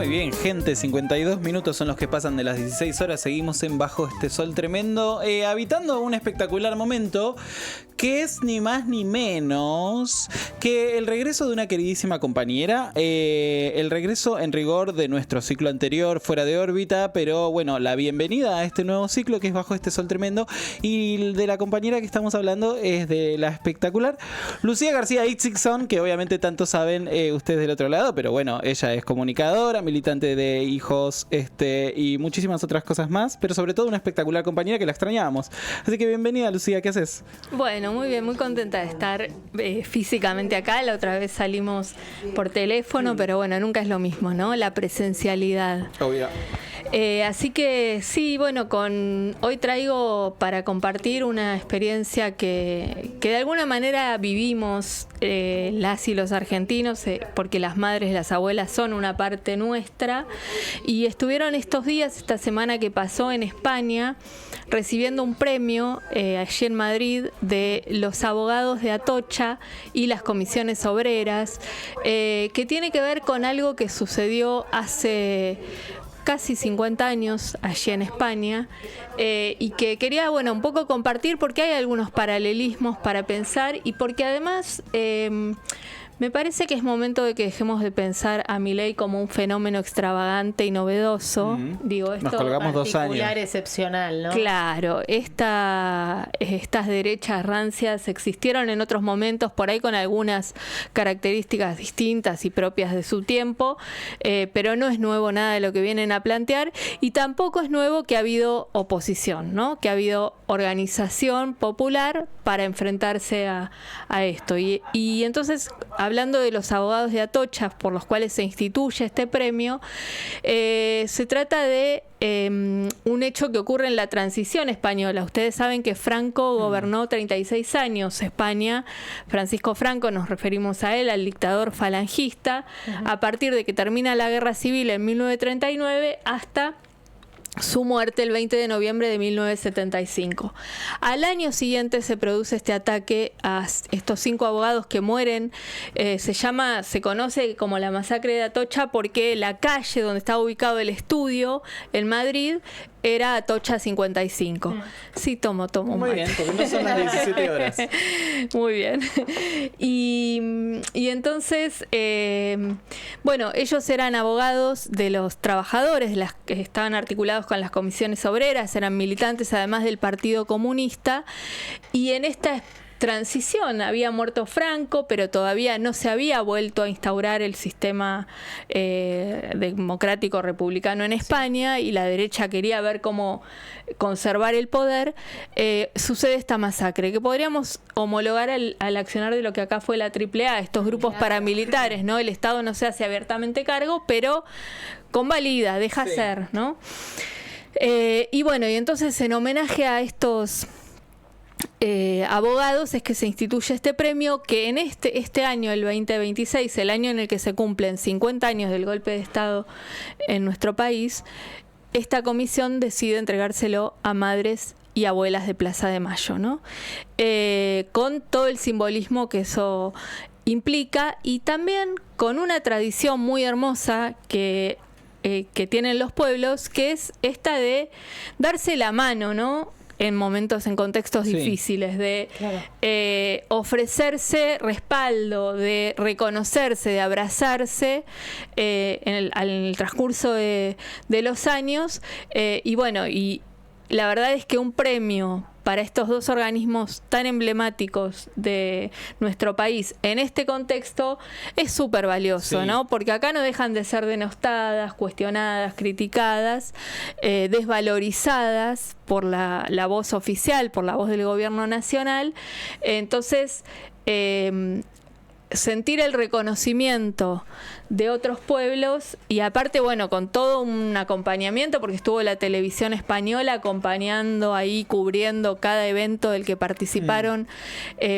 Muy bien, gente, 52 minutos son los que pasan de las 16 horas. Seguimos en Bajo este Sol Tremendo, habitando un espectacular momento que es ni más ni menos que el regreso de una queridísima compañera, el regreso en rigor de nuestro ciclo anterior, Fuera de órbita, pero bueno, la bienvenida a este nuevo ciclo que es Bajo este Sol Tremendo, y de la compañera que estamos hablando es de la espectacular Lucía García Itzigson, que obviamente tanto saben ustedes del otro lado, pero bueno, ella es comunicadora, militante de hijos y muchísimas otras cosas más, pero sobre todo una espectacular compañera que la extrañábamos. Así que bienvenida, Lucía, ¿qué haces? Bueno, muy bien, muy contenta de estar físicamente acá. La otra vez salimos por teléfono, pero bueno, nunca es lo mismo, ¿no? La presencialidad. Obvio. Así que sí, bueno, hoy traigo para compartir una experiencia que de alguna manera vivimos las y los argentinos, porque las madres, las abuelas son una parte nuestra, y estuvieron estos días, esta semana que pasó en España, recibiendo un premio allí en Madrid de los abogados de Atocha y las comisiones obreras, que tiene que ver con algo que sucedió hace casi 50 años allí en España, y que quería, bueno, un poco compartir porque hay algunos paralelismos para pensar, y porque además me parece que es momento de que dejemos de pensar a Milei como un fenómeno extravagante y novedoso. Digo, esto nos colgamos 2 años. Particular, excepcional, ¿no? Claro, estas derechas rancias existieron en otros momentos, por ahí con algunas características distintas y propias de su tiempo, pero no es nuevo nada de lo que vienen a plantear, y tampoco es nuevo que ha habido oposición, ¿no? Que ha habido organización popular para enfrentarse a esto. Y entonces, hablando de los abogados de Atocha, por los cuales se instituye este premio, se trata de un hecho que ocurre en la transición española. Ustedes saben que Franco gobernó 36 años España. Francisco Franco, nos referimos a él, al dictador falangista, a partir de que termina la Guerra Civil en 1939 hasta su muerte el 20 de noviembre de 1975. Al año siguiente se produce este ataque a estos 5 abogados que mueren. Se conoce como la masacre de Atocha porque la calle donde estaba ubicado el estudio en Madrid era Atocha 55. Sí, tomo Muy bien, porque no son las 17 horas. Muy bien. Y entonces, bueno, ellos eran abogados de los trabajadores, las que estaban articulados con las comisiones obreras, eran militantes además del Partido Comunista, y en esta transición había muerto Franco, pero todavía no se había vuelto a instaurar el sistema democrático republicano en España, y la derecha quería ver cómo conservar el poder. Sucede esta masacre que podríamos homologar al accionar de lo que acá fue la AAA, estos grupos paramilitares, ¿no? El Estado no se hace abiertamente cargo, pero convalida, deja hacer, ¿no? Y bueno, y entonces en homenaje a estos abogados es que se instituye este premio, que en este año, el 2026, el año en el que se cumplen 50 años del golpe de Estado en nuestro país, esta comisión decide entregárselo a madres y abuelas de Plaza de Mayo, ¿no? Con todo el simbolismo que eso implica, y también con una tradición muy hermosa que tienen los pueblos, que es esta de darse la mano, ¿no? En momentos, en contextos difíciles, de ofrecerse respaldo, de reconocerse, de abrazarse en el transcurso de los años. Y bueno, y la verdad es que un premio para estos 2 organismos tan emblemáticos de nuestro país en este contexto es súper valioso, ¿no? Porque acá no dejan de ser denostadas, cuestionadas, criticadas, desvalorizadas por la voz oficial, por la voz del gobierno nacional. Entonces, sentir el reconocimiento de otros pueblos, y aparte, bueno, con todo un acompañamiento, porque estuvo la televisión española acompañando ahí, cubriendo cada evento del que participaron.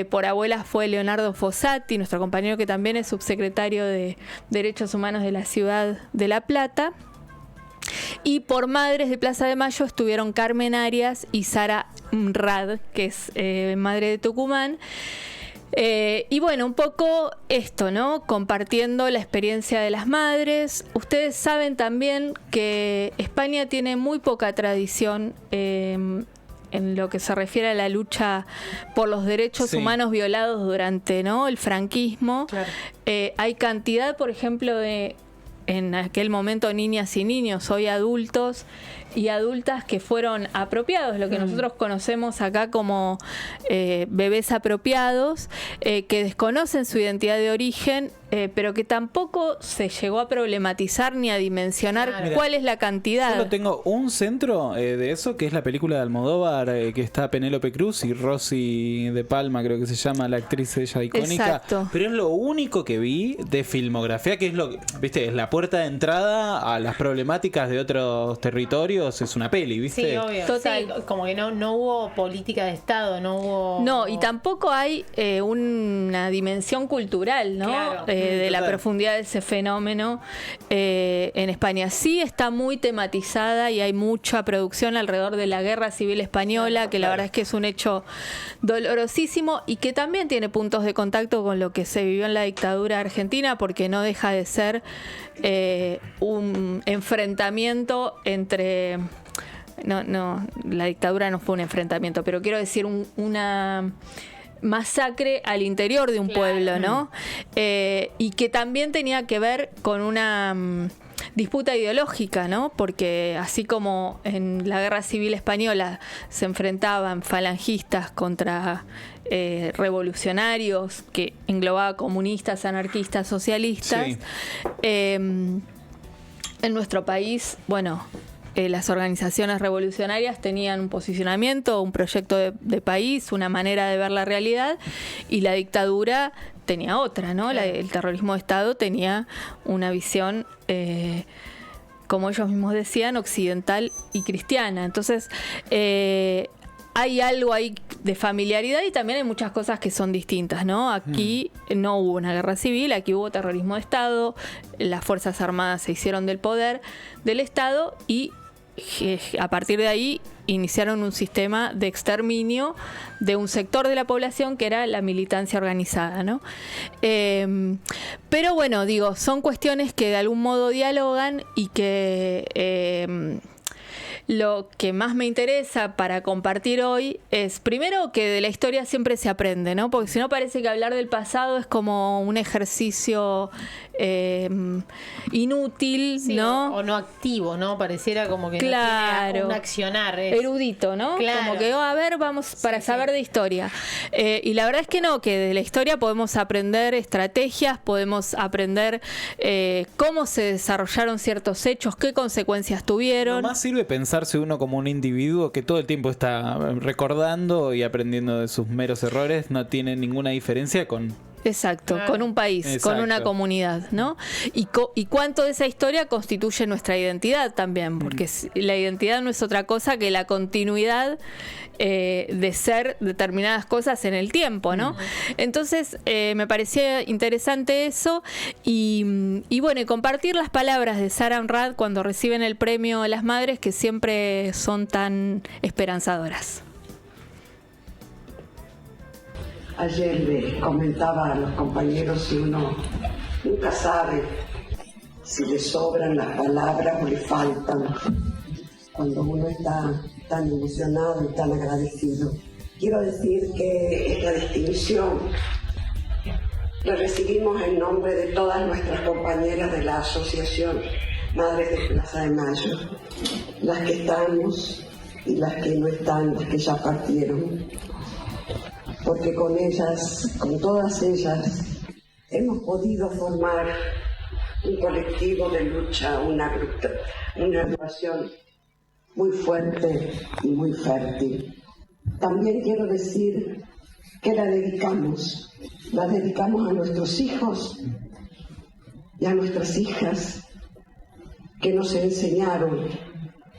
Por abuelas fue Leonardo Fossati, nuestro compañero que también es subsecretario de Derechos Humanos de la ciudad de La Plata. Y por madres de Plaza de Mayo estuvieron Carmen Arias y Sara Rad, que es madre de Tucumán. Y bueno, un poco esto, ¿no? Compartiendo la experiencia de las madres. Ustedes saben también que España tiene muy poca tradición en lo que se refiere a la lucha por los derechos humanos violados durante, ¿no?, el franquismo. Claro. Hay cantidad, por ejemplo, de en aquel momento niñas y niños, hoy adultos y adultas que fueron apropiados, lo que nosotros conocemos acá como bebés apropiados, que desconocen su identidad de origen, pero que tampoco se llegó a problematizar ni a dimensionar cuál es la cantidad. Solo tengo un centro de eso, que es la película de Almodóvar, que está Penélope Cruz y Rosy de Palma, creo que se llama la actriz ella icónica. Exacto. Pero es lo único que vi de filmografía, que es lo, viste, es la puerta de entrada a las problemáticas de otros territorios. Es una peli, ¿viste? Sí, obvio. Total. Sí, como que no hubo política de Estado, no hubo... No, y tampoco hay una dimensión cultural, ¿no? Claro. De la Total. profundidad de ese fenómeno en España. Sí está muy tematizada y hay mucha producción alrededor de la Guerra Civil Española, que la verdad es que es un hecho dolorosísimo y que también tiene puntos de contacto con lo que se vivió en la dictadura argentina, porque no deja de ser un enfrentamiento entre... No, la dictadura no fue un enfrentamiento, pero quiero decir una masacre al interior de un pueblo, ¿no? Y que también tenía que ver con una disputa ideológica, ¿no? Porque así como en la Guerra Civil Española se enfrentaban falangistas contra revolucionarios, que englobaba comunistas, anarquistas, socialistas, Sí. en nuestro país, bueno, las organizaciones revolucionarias tenían un posicionamiento, un proyecto de país, una manera de ver la realidad, y la dictadura tenía otra, ¿no? El terrorismo de Estado tenía una visión, como ellos mismos decían, occidental y cristiana. Entonces, hay algo ahí de familiaridad y también hay muchas cosas que son distintas, ¿no? Aquí no hubo una guerra civil, aquí hubo terrorismo de Estado, las Fuerzas Armadas se hicieron del poder del Estado y a partir de ahí iniciaron un sistema de exterminio de un sector de la población que era la militancia organizada, ¿no? Pero bueno, digo, son cuestiones que de algún modo dialogan y que lo que más me interesa para compartir hoy es, primero, que de la historia siempre se aprende, ¿no? Porque si no parece que hablar del pasado es como un ejercicio inútil, Sí, ¿no? o no activo, ¿no? Pareciera como que Claro. no tiene un accionar. Erudito, ¿no? Claro. Como que, a ver, vamos para saber de historia. Y la verdad es que no, que de la historia podemos aprender estrategias, podemos aprender cómo se desarrollaron ciertos hechos, qué consecuencias tuvieron. Nomás sirve pensarse uno como un individuo que todo el tiempo está recordando y aprendiendo de sus meros errores. No tiene ninguna diferencia con... Exacto, Claro. con un país, Exacto. con una comunidad, ¿no? Y cuánto de esa historia constituye nuestra identidad también, porque la identidad no es otra cosa que la continuidad de ser determinadas cosas en el tiempo, ¿no? Entonces, me parecía interesante eso y bueno, y compartir las palabras de Sara Honrad cuando reciben el premio a las madres, que siempre son tan esperanzadoras. Ayer le comentaba a los compañeros si uno nunca sabe si le sobran las palabras o le faltan cuando uno está tan emocionado y tan agradecido. Quiero decir que esta distinción la recibimos en nombre de todas nuestras compañeras de la Asociación Madres de Plaza de Mayo, las que estamos y las que no están, las que ya partieron. Porque con ellas, con todas ellas, hemos podido formar un colectivo de lucha, una agrupación muy fuerte y muy fértil. También quiero decir que la dedicamos a nuestros hijos y a nuestras hijas, que nos enseñaron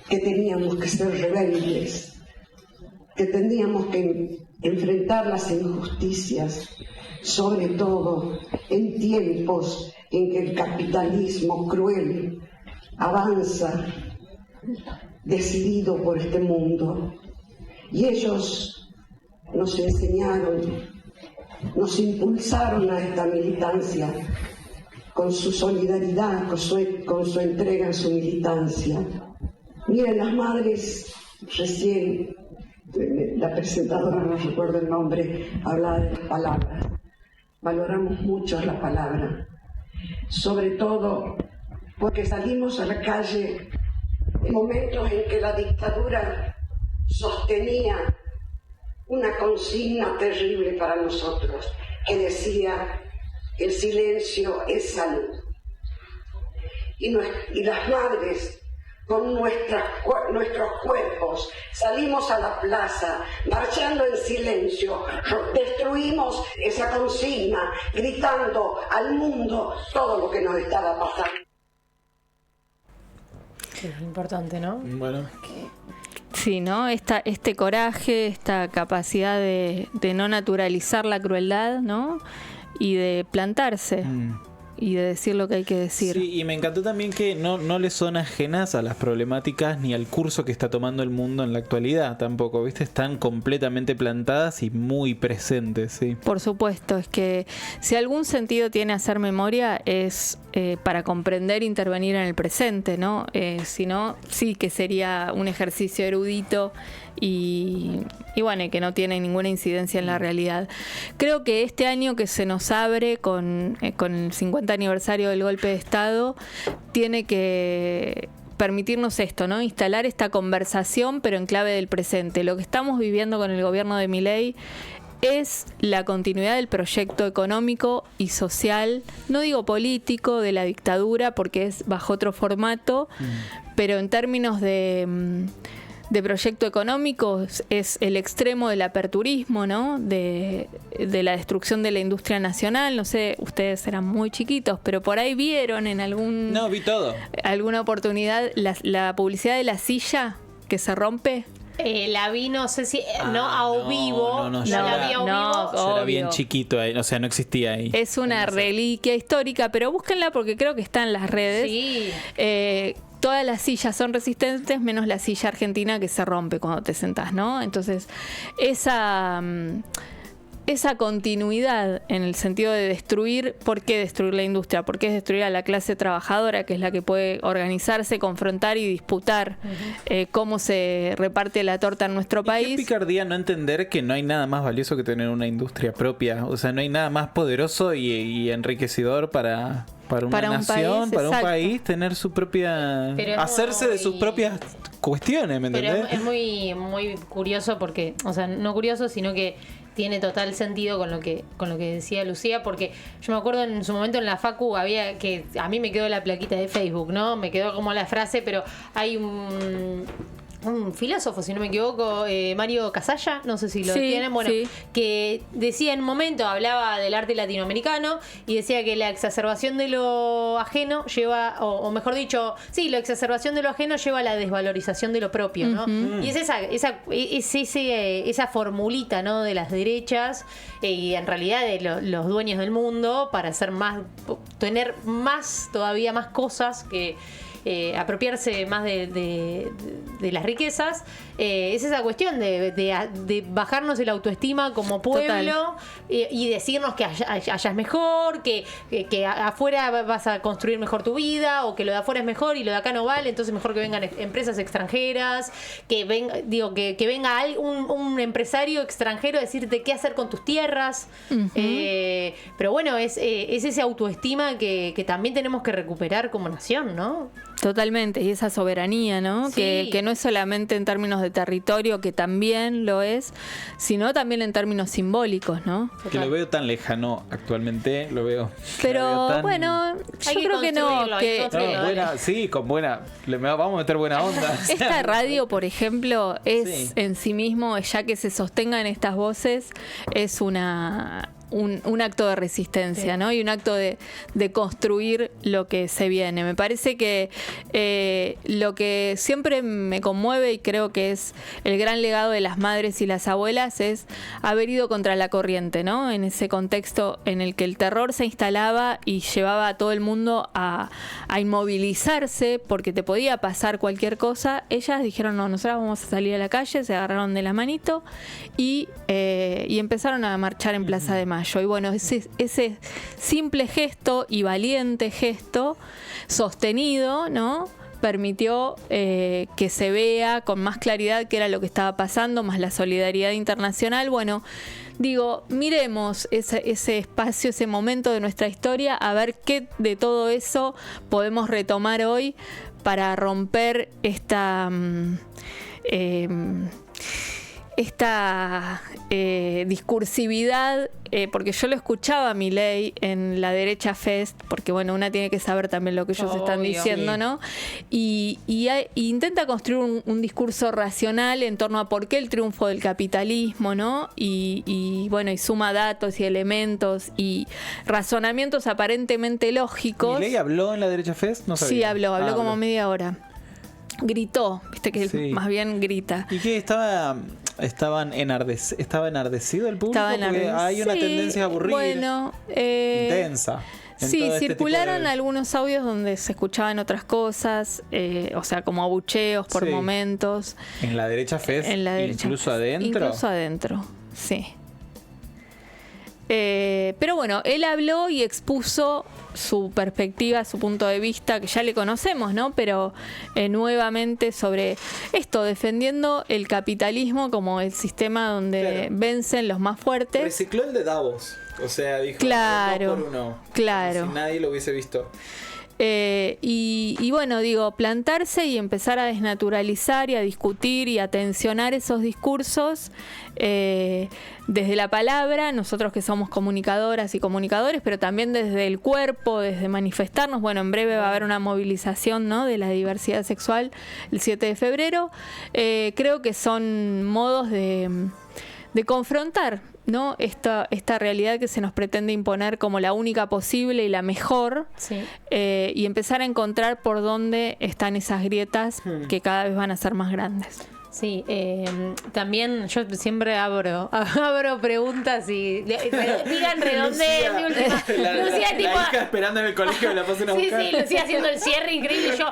que teníamos que ser rebeldes, que teníamos que enfrentar las injusticias, sobre todo en tiempos en que el capitalismo cruel avanza decidido por este mundo. Y ellos nos enseñaron nos impulsaron a esta militancia con su solidaridad, con su entrega en su militancia. Miren, las madres, recién la presentadora, no recuerdo el nombre, hablaba de las palabras. Valoramos mucho la palabra, sobre todo porque salimos a la calle en momentos en que la dictadura sostenía una consigna terrible para nosotros, que decía: el silencio es salud. Y las madres, con nuestros cuerpos, salimos a la plaza, marchando en silencio, destruimos esa consigna, gritando al mundo todo lo que nos estaba pasando. Es importante, ¿no? Bueno. Sí, ¿no? Este coraje, esta capacidad de no naturalizar la crueldad, ¿no? Y de plantarse. Y de decir lo que hay que decir. Sí, y me encantó también que no le son ajenas a las problemáticas ni al curso que está tomando el mundo en la actualidad tampoco, ¿viste? Están completamente plantadas y muy presentes, sí. Por supuesto, es que si algún sentido tiene hacer memoria es para comprender e intervenir en el presente, ¿no? Si no, sí que sería un ejercicio erudito y bueno, y que no tiene ninguna incidencia en la realidad. Creo que este año que se nos abre con el 50 aniversario del golpe de Estado, tiene que permitirnos esto, ¿no? Instalar esta conversación, pero en clave del presente. Lo que estamos viviendo con el gobierno de Milei es la continuidad del proyecto económico y social, no digo político, de la dictadura, porque es bajo otro formato, pero en términos de proyecto económico es el extremo del aperturismo, ¿no? De la destrucción de la industria nacional. No sé, ustedes eran muy chiquitos, pero por ahí vieron en No, vi todo. alguna oportunidad la publicidad de la silla que se rompe. La vi, no sé si, a vivo. No, la vi a vivo. Yo era bien obvio. chiquito ahí, o sea, no existía ahí. Es una reliquia histórica, pero búsquenla porque creo que está en las redes. Sí. Todas las sillas son resistentes, menos la silla argentina que se rompe cuando te sentás, ¿no? Entonces, esa continuidad en el sentido de destruir, ¿por qué destruir la industria? ¿Por qué destruir a la clase trabajadora, que es la que puede organizarse, confrontar y disputar cómo se reparte la torta en nuestro país? Qué picardía no entender que no hay nada más valioso que tener una industria propia. O sea, no hay nada más poderoso y enriquecedor para una nación, para un país, tener su propia... hacerse de sus propias cuestiones, ¿me entendés? Pero es muy, muy curioso porque, o sea, no curioso, sino que tiene total sentido con lo que decía Lucía, porque yo me acuerdo en su momento en la facu había que, a mí me quedó la plaquita de Facebook, ¿no? Me quedó como la frase, pero hay un filósofo, si no me equivoco, Mario Casalla, no sé si lo tienen, bueno, sí, que decía en un momento, hablaba del arte latinoamericano y decía que la exacerbación de lo ajeno lleva, o mejor dicho, sí, la exacerbación de lo ajeno lleva a la desvalorización de lo propio, ¿no? Y es esa formulita, ¿no? De las derechas y en realidad de los dueños del mundo para hacer más, tener más, todavía más cosas que apropiarse más de las riquezas, es esa cuestión de bajarnos el autoestima como pueblo y decirnos que allá es mejor, que afuera vas a construir mejor tu vida, o que lo de afuera es mejor y lo de acá no vale, entonces mejor que vengan empresas extranjeras, que venga un empresario extranjero a decirte qué hacer con tus tierras. Pero bueno, es ese autoestima que también tenemos que recuperar como nación, ¿no? Totalmente, y esa soberanía, ¿no? Sí. Que no es solamente en términos de territorio, que también lo es, sino también en términos simbólicos, ¿no? Que lo veo tan lejano actualmente, lo veo. Pero tan... bueno, yo creo que no. Vamos a meter buena onda. Esta radio, por ejemplo, es en sí mismo, ya que se sostengan estas voces, es un acto de resistencia, ¿no? Y un acto de construir lo que se viene. Me parece que lo que siempre me conmueve, y creo que es el gran legado de las madres y las abuelas, es haber ido contra la corriente, ¿no? En ese contexto en el que el terror se instalaba y llevaba a todo el mundo a inmovilizarse porque te podía pasar cualquier cosa. Ellas dijeron, no, nosotras vamos a salir a la calle, se agarraron de la manito y empezaron a marchar en Plaza de Mayo. Mayo. Y bueno, ese simple gesto y valiente gesto sostenido, ¿no?, permitió que se vea con más claridad qué era lo que estaba pasando, más la solidaridad internacional. Bueno, digo, miremos ese espacio, ese momento de nuestra historia, a ver qué de todo eso podemos retomar hoy para romper esta discursividad, porque yo lo escuchaba a Milei en la derecha fest, porque bueno, una tiene que saber también lo que ellos están diciendo, sí, ¿no? Y intenta construir un discurso racional en torno a por qué el triunfo del capitalismo, ¿no? Y bueno, y suma datos y elementos y razonamientos aparentemente lógicos. ¿Milei habló en la derecha fest? No sabía. Sí, habló como media hora. Gritó, viste que sí, más bien grita. ¿Y qué estaba enardecido el público? Porque hay una tendencia a aburrir. Bueno, intensa. Sí, circularon algunos audios donde se escuchaban otras cosas, o sea, como abucheos por momentos. ¿En la derecha fest? ¿Incluso adentro? Incluso adentro, sí. Pero bueno, él habló y expuso su perspectiva, su punto de vista, que ya le conocemos, ¿no? Pero nuevamente sobre esto, defendiendo el capitalismo como el sistema donde vencen los más fuertes. Recicló el de Davos, o sea, dijo claro, 2 por 1, claro, como si nadie lo hubiese visto. Y bueno, digo, plantarse y empezar a desnaturalizar y a discutir y a tensionar esos discursos desde la palabra, nosotros que somos comunicadoras y comunicadores, pero también desde el cuerpo, desde manifestarnos. Bueno, en breve va a haber una movilización, ¿no?, de la diversidad sexual el 7 de febrero. Creo que son modos de confrontar, ¿no?, esta realidad que se nos pretende imponer como la única posible y la mejor, sí, y empezar a encontrar por dónde están esas grietas que cada vez van a ser más grandes. Sí, también yo siempre abro preguntas y digan redondeen mi última. Lucía, tipo, la hija esperando en el colegio que la pasen a buscar. Sí, Lucía haciendo el cierre increíble y yo.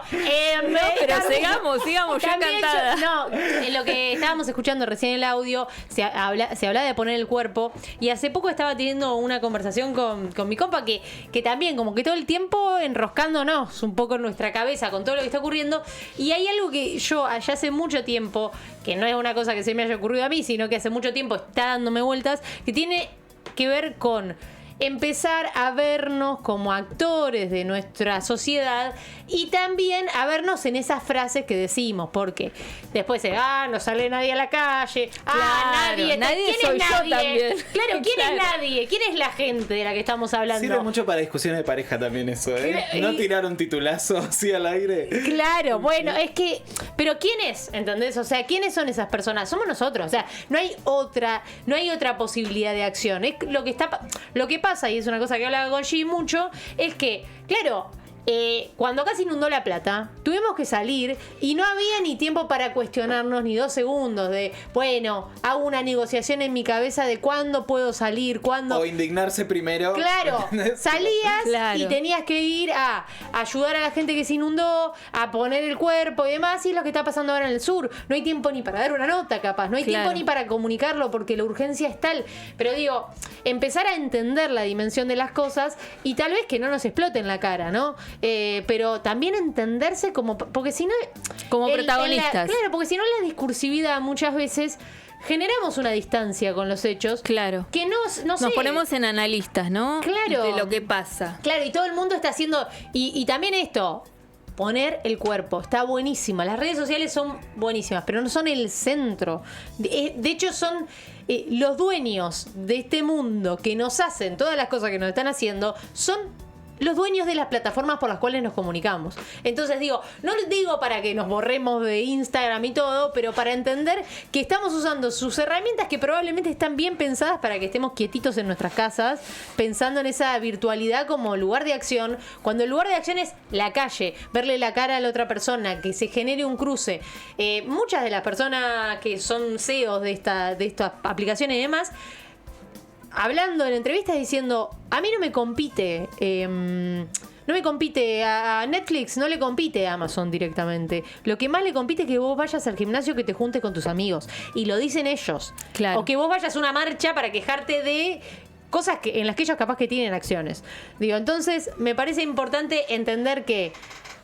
No, pero sigamos, yo encantada. En lo que estábamos escuchando recién el audio, se habla de poner el cuerpo. Y hace poco estaba teniendo una conversación con mi compa que también, como que todo el tiempo enroscándonos un poco en nuestra cabeza con todo lo que está ocurriendo. Y hay algo que yo allá hace mucho tiempo, que no es una cosa que se me haya ocurrido a mí, sino que hace mucho tiempo está dándome vueltas, que tiene que ver con empezar a vernos como actores de nuestra sociedad y también a vernos en esas frases que decimos, porque después no sale nadie a la calle, nadie ¿quién soy es nadie? Yo también. Claro, ¿quién es nadie? ¿Quién es la gente de la que estamos hablando? Sirve mucho para discusiones de pareja también eso, no tirar un titulazo así al aire. Claro, bueno, es que, pero ¿quién es? ¿Entendés? O sea, ¿quiénes son esas personas? Somos nosotros, o sea, no hay otra posibilidad de acción. Es lo que pasa, y es una cosa que hablaba con G mucho, es que, claro, cuando acá se inundó La Plata, tuvimos que salir y no había ni tiempo para cuestionarnos ni 2 segundos de, bueno, hago una negociación en mi cabeza de cuándo puedo salir, cuándo. O indignarse primero. Claro, salías y tenías que ir a ayudar a la gente que se inundó, a poner el cuerpo y demás, y es lo que está pasando ahora en el sur. No hay tiempo ni para dar una nota, capaz, no hay tiempo ni para comunicarlo porque la urgencia es tal. Pero digo, empezar a entender la dimensión de las cosas y tal vez que no nos explote en la cara, ¿no? Pero también entenderse porque si no, como protagonistas. Claro, porque si no, la discursividad muchas veces generamos una distancia con los hechos. Claro. Que nos ponemos en analistas, ¿no? Claro. De lo que pasa. Claro, y todo el mundo está haciendo. Y también esto. Poner el cuerpo, está buenísima. Las redes sociales son buenísimas, pero no son el centro. De hecho, son los dueños de este mundo que nos hacen todas las cosas que nos están haciendo, son los dueños de las plataformas por las cuales nos comunicamos. Entonces digo, no les digo para que nos borremos de Instagram y todo, pero para entender que estamos usando sus herramientas que probablemente están bien pensadas para que estemos quietitos en nuestras casas, pensando en esa virtualidad como lugar de acción, cuando el lugar de acción es la calle, verle la cara a la otra persona, que se genere un cruce. Muchas de las personas que son CEOs de estas aplicaciones y demás, hablando en entrevistas diciendo, a mí no me compite, a Netflix, no le compite a Amazon directamente. Lo que más le compite es que vos vayas al gimnasio, que te juntes con tus amigos. Y lo dicen ellos. Claro. O que vos vayas a una marcha para quejarte de cosas en las que ellos capaz que tienen acciones. Digo, entonces me parece importante entender que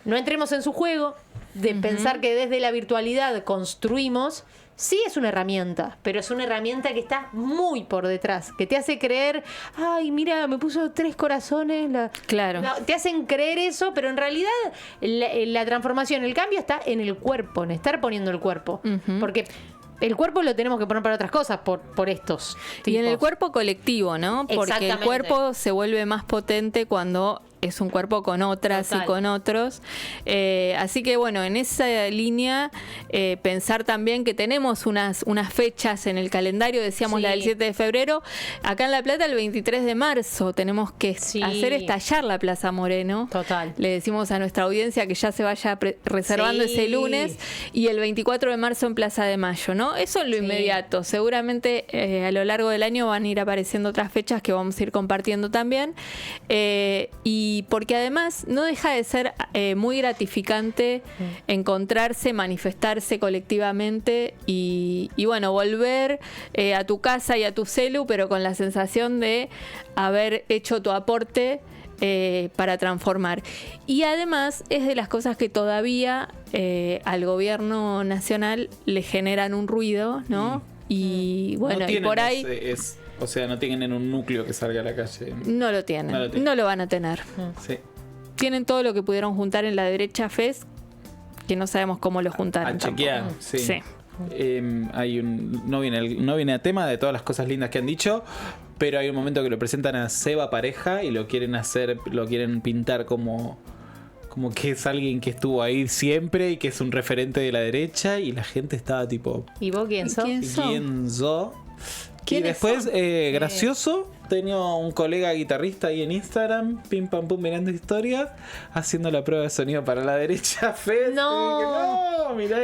no entremos en su juego, de pensar que desde la virtualidad construimos. Sí es una herramienta, pero es una herramienta que está muy por detrás, que te hace creer, ay, mira, me puso 3 corazones. Claro. No, te hacen creer eso, pero en realidad la transformación, el cambio está en el cuerpo, en estar poniendo el cuerpo. Porque el cuerpo lo tenemos que poner para otras cosas por estos tipos. Y en el cuerpo colectivo, ¿no? Porque el cuerpo se vuelve más potente cuando es un cuerpo con otras y con otros. Así que bueno, en esa línea pensar también que tenemos unas fechas en el calendario, decíamos la del 7 de febrero, acá en La Plata el 23 de marzo tenemos que hacer estallar la Plaza Moreno. Total. Le decimos a nuestra audiencia que ya se vaya reservando ese lunes, y el 24 de marzo en Plaza de Mayo, ¿no? Eso en lo inmediato. Seguramente a lo largo del año van a ir apareciendo otras fechas que vamos a ir compartiendo también. Y porque además no deja de ser muy gratificante encontrarse, manifestarse colectivamente y bueno, volver a tu casa y a tu celu, pero con la sensación de haber hecho tu aporte para transformar. Y además es de las cosas que todavía al gobierno nacional le generan un ruido, ¿no? Y bueno, y por ahí... O sea, no tienen un núcleo que salga a la calle. No lo tienen. No lo van a tener. Sí. Tienen todo lo que pudieron juntar en la derecha FES, que no sabemos cómo lo juntaron. A chequear, sí. Hay no viene a tema de todas las cosas lindas que han dicho, pero hay un momento que lo presentan a Seba Pareja y lo quieren pintar como que es alguien que estuvo ahí siempre y que es un referente de la derecha, y la gente estaba tipo, ¿y vos quién sos? ¿Quién sos? Y después, gracioso, tenía un colega guitarrista ahí en Instagram, pim pam pum, mirando historias, haciendo la prueba de sonido para la derecha. No, mira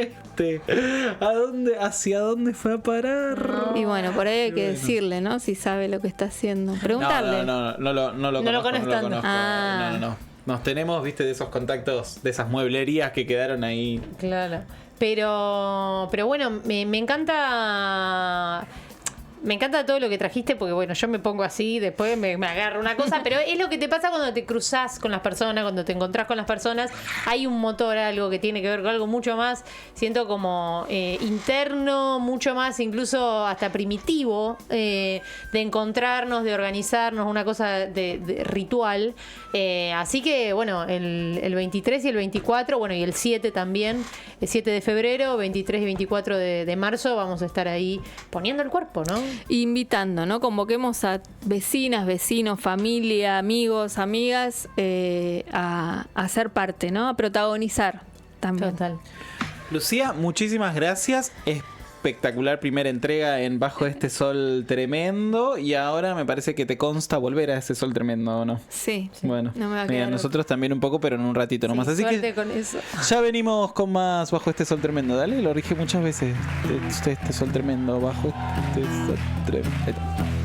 ¿hacia dónde fue a parar? Y bueno, por ahí hay que decirle, ¿no? Si sabe lo que está haciendo. Preguntarle. No lo conozco. No. Nos tenemos, viste, de esos contactos, de esas mueblerías que quedaron ahí. Claro. Pero bueno, me encanta... Me encanta todo lo que trajiste, porque bueno, yo me pongo así, después me agarro una cosa, pero es lo que te pasa cuando te cruzás con las personas, cuando te encontrás con las personas. Hay un motor, algo que tiene que ver con algo mucho más, siento como interno, mucho más incluso hasta primitivo, de encontrarnos, de organizarnos, una cosa de ritual. Así que bueno, el 23 y el 24, bueno, y el 7 también, el 7 de febrero, 23 y 24 de marzo, vamos a estar ahí poniendo el cuerpo, ¿no? Invitando, ¿no? Convoquemos a vecinas, vecinos, familia, amigos, amigas a ser parte, ¿no? A protagonizar también. Total. Lucía, muchísimas gracias. Espectacular primera entrega en Bajo este Sol Tremendo, y ahora me parece que te consta volver a ese sol tremendo, ¿o no? Sí. Bueno, no me va a mira, nosotros también un poco, pero en un ratito nomás. Así que con eso. Ya venimos con más Bajo este Sol Tremendo. Dale, lo dije muchas veces. Este sol tremendo, bajo este sol tremendo.